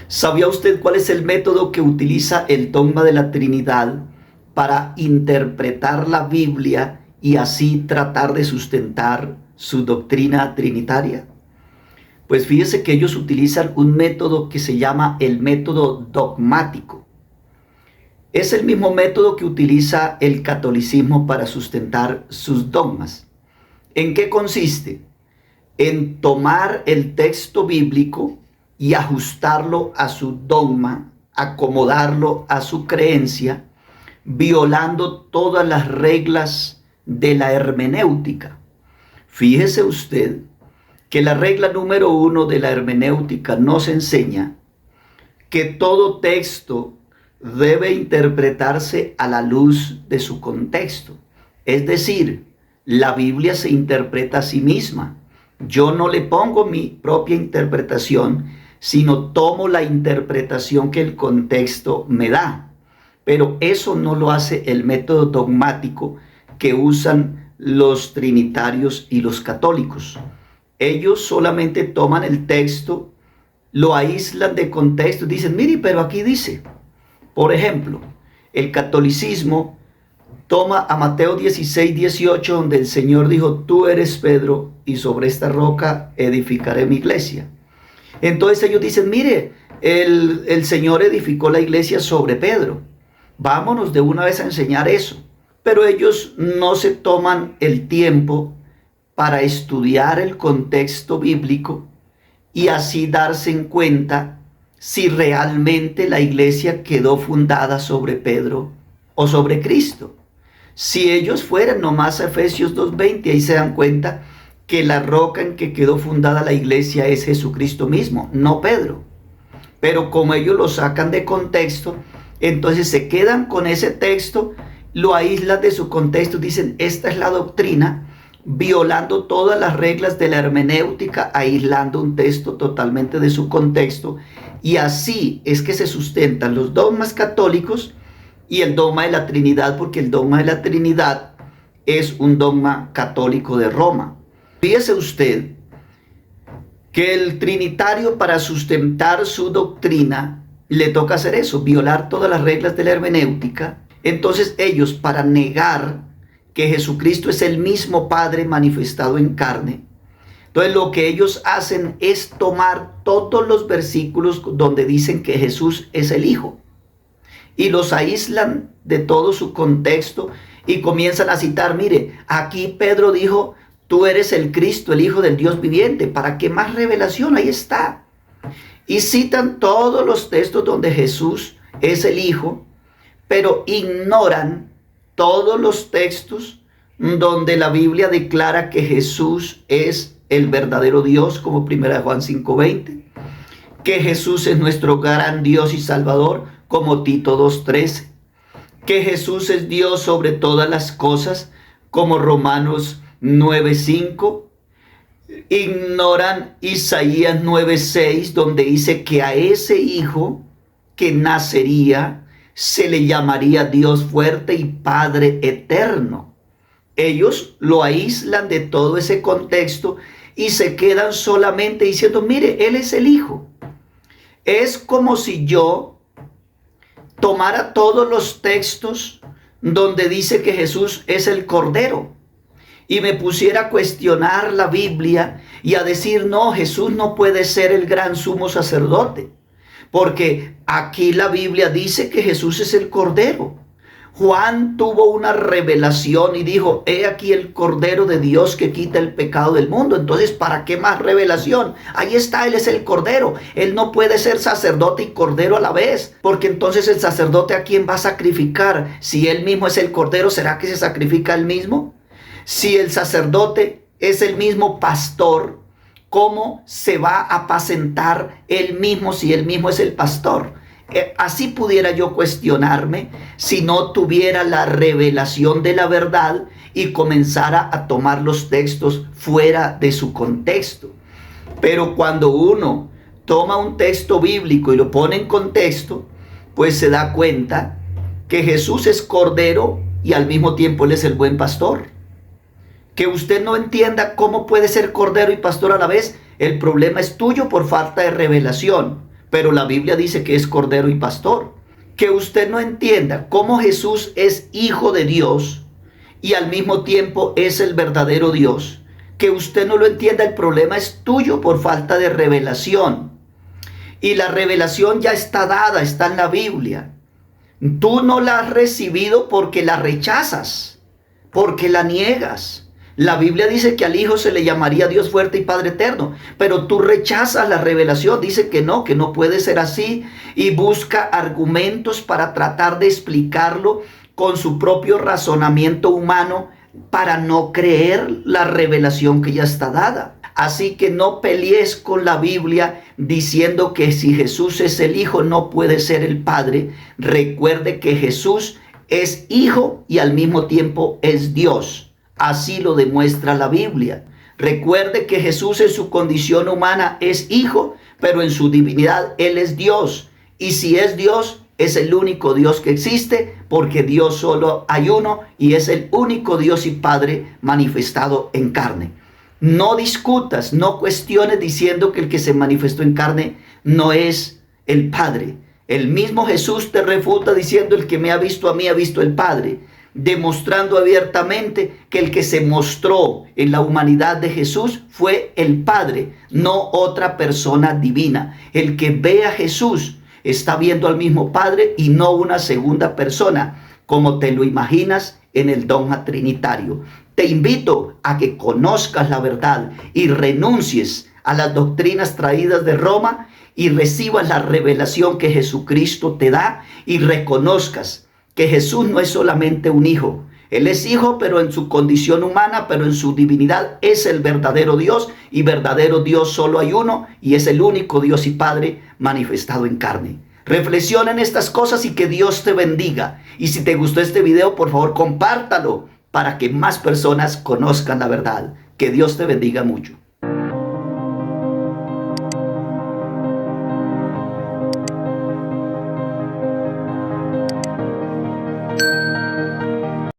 ¿Sabía usted cuál es el método que utiliza el dogma de la Trinidad para interpretar la Biblia y así tratar de sustentar su doctrina trinitaria? Pues fíjese que ellos utilizan un método que se llama el método dogmático. Es el mismo método que utiliza el catolicismo para sustentar sus dogmas. ¿En qué consiste? En tomar el texto bíblico y ajustarlo a su dogma, acomodarlo a su creencia, violando todas las reglas de la hermenéutica. Fíjese usted que la regla número 1 de la hermenéutica nos enseña que todo texto debe interpretarse a la luz de su contexto. Es decir, la Biblia se interpreta a sí misma. Yo no le pongo mi propia interpretación, sino tomo la interpretación que el contexto me da. Pero eso no lo hace el método dogmático que usan los trinitarios y los católicos. Ellos solamente toman el texto, lo aíslan de contexto y dicen, mire, pero aquí dice. Por ejemplo, el catolicismo toma a Mateo 16:18, donde el Señor dijo, tú eres Pedro y sobre esta roca edificaré mi iglesia. Entonces ellos dicen, mire, el Señor edificó la iglesia sobre Pedro. Vámonos de una vez a enseñar eso. Pero ellos no se toman el tiempo para estudiar el contexto bíblico y así darse en cuenta si realmente la iglesia quedó fundada sobre Pedro o sobre Cristo. Si ellos fueran nomás a Efesios 2:20, ahí se dan cuenta que la roca en que quedó fundada la iglesia es Jesucristo mismo, no Pedro. Pero como ellos lo sacan de contexto, entonces se quedan con ese texto, lo aíslan de su contexto, dicen, esta es la doctrina, violando todas las reglas de la hermenéutica, aislando un texto totalmente de su contexto. Y así es que se sustentan los dogmas católicos y el dogma de la Trinidad, porque el dogma de la Trinidad es un dogma católico de Roma. Fíjese usted que el trinitario, para sustentar su doctrina, le toca hacer eso, violar todas las reglas de la hermenéutica. Entonces ellos, para negar que Jesucristo es el mismo Padre manifestado en carne, entonces lo que ellos hacen es tomar todos los versículos donde dicen que Jesús es el Hijo y los aíslan de todo su contexto y comienzan a citar, mire, aquí Pedro dijo, tú eres el Cristo, el Hijo del Dios viviente. ¿Para qué más revelación? Ahí está. Y citan todos los textos donde Jesús es el Hijo, pero ignoran todos los textos donde la Biblia declara que Jesús es el verdadero Dios, como 1 Juan 5:20, que Jesús es nuestro gran Dios y Salvador, como Tito 2:13, que Jesús es Dios sobre todas las cosas, como Romanos 9:5. Ignoran Isaías 9:6, donde dice que a ese hijo que nacería se le llamaría Dios fuerte y Padre eterno. Ellos lo aíslan de todo ese contexto y se quedan solamente diciendo, mire, Él es el Hijo. Es como si yo tomara todos los textos donde dice que Jesús es el Cordero y me pusiera a cuestionar la Biblia y a decir, no, Jesús no puede ser el gran sumo sacerdote, porque aquí la Biblia dice que Jesús es el Cordero. Juan tuvo una revelación y dijo, he aquí el Cordero de Dios que quita el pecado del mundo. Entonces, ¿para qué más revelación? Ahí está, Él es el Cordero. Él no puede ser sacerdote y Cordero a la vez, porque entonces el sacerdote, ¿a quién va a sacrificar? Si Él mismo es el Cordero, ¿será que se sacrifica Él mismo? Si el sacerdote es el mismo pastor, ¿cómo se va a apacentar Él mismo si Él mismo es el pastor? Así pudiera yo cuestionarme si no tuviera la revelación de la verdad y comenzara a tomar los textos fuera de su contexto. Pero cuando uno toma un texto bíblico y lo pone en contexto, pues se da cuenta que Jesús es Cordero y al mismo tiempo Él es el buen pastor. Que usted no entienda cómo puede ser Cordero y pastor a la vez, el problema es tuyo por falta de revelación. pero la Biblia dice que es cordero y pastor. Que usted no entienda cómo Jesús es hijo de Dios y al mismo tiempo es el verdadero Dios. Que usted no lo entienda, el problema es tuyo por falta de revelación. Y la revelación ya está dada, está en la Biblia. Tú no la has recibido porque la rechazas, porque la niegas. La Biblia dice que al Hijo se le llamaría Dios fuerte y Padre eterno, pero tú rechazas la revelación, dice que no puede ser así, y busca argumentos para tratar de explicarlo con su propio razonamiento humano para no creer la revelación que ya está dada. Así que no pelees con la Biblia diciendo que si Jesús es el Hijo no puede ser el Padre. Recuerde que Jesús es Hijo y al mismo tiempo es Dios. Así lo demuestra la Biblia. Recuerde que Jesús en su condición humana es Hijo, pero en su divinidad Él es Dios. Y si es Dios, es el único Dios que existe, porque Dios solo hay uno y es el único Dios y Padre manifestado en carne. No discutas, no cuestiones diciendo que el que se manifestó en carne no es el Padre. El mismo Jesús te refuta diciendo: el que me ha visto a mí ha visto el Padre, demostrando abiertamente que el que se mostró en la humanidad de Jesús fue el Padre, no otra persona divina. El que ve a Jesús está viendo al mismo Padre y no una segunda persona, como te lo imaginas en el dogma trinitario. Te invito a que conozcas la verdad y renuncies a las doctrinas traídas de Roma y recibas la revelación que Jesucristo te da y reconozcas que Jesús no es solamente un hijo. Él es hijo, pero en su condición humana, pero en su divinidad es el verdadero Dios, y verdadero Dios solo hay uno, y es el único Dios y Padre manifestado en carne. Reflexiona en estas cosas y que Dios te bendiga. Y si te gustó este video, por favor, compártalo para que más personas conozcan la verdad. Que Dios te bendiga mucho.